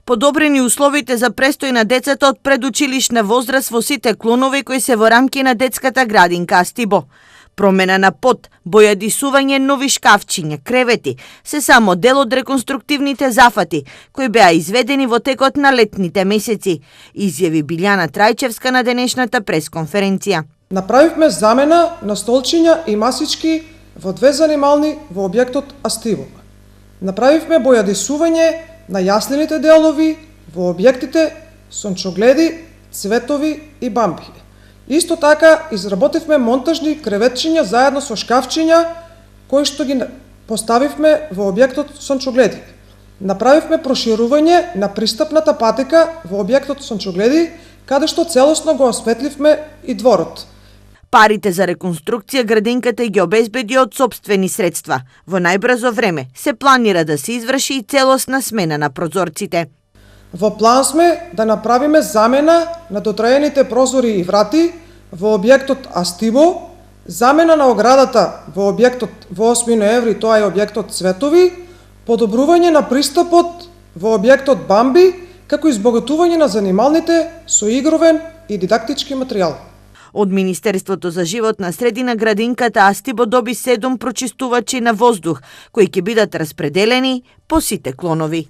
Подобрени условите за престој на децата од предучилишна возраст во сите клонови кои се во рамки на детската градинка Астибо. Промена на под, бојадисување нови шкафчиња, кревети, се само дел од реконструктивните зафати, кои беа изведени во текот на летните месеци, изјави Билјана Трајчевска на денешната пресконференција. Направивме замена на столчиња и масички во 2 занимални во објектот Астибо. Направивме бојадисување на јаслените делови во објектите сончогледи, цветови и бамби. Исто така изработивме монтажни креветчиња заедно со шкафчиња кои што ги поставивме во објектот сончогледи. Направивме проширување на пристапната патека во објектот сончогледи, каде што целосно го осветливме и дворот. Парите за реконструкција градинката ги обезбеди од сопствени средства. Во најбрзо време се планира да се изврши и целосна смена на прозорците. Во план сме да направиме замена на дотраените прозори и врати во објектот Астибо, замена на оградата во објектот во 8 ноември, тоа е објектот Цветови, подобрување на пристапот во објектот Бамби, како избогатување на занималните со игровен и дидактички материјал. Од Министерството за животна средина градинката Астибо доби 7 прочистувачи на воздух, кои ќе бидат распределени по сите клонови.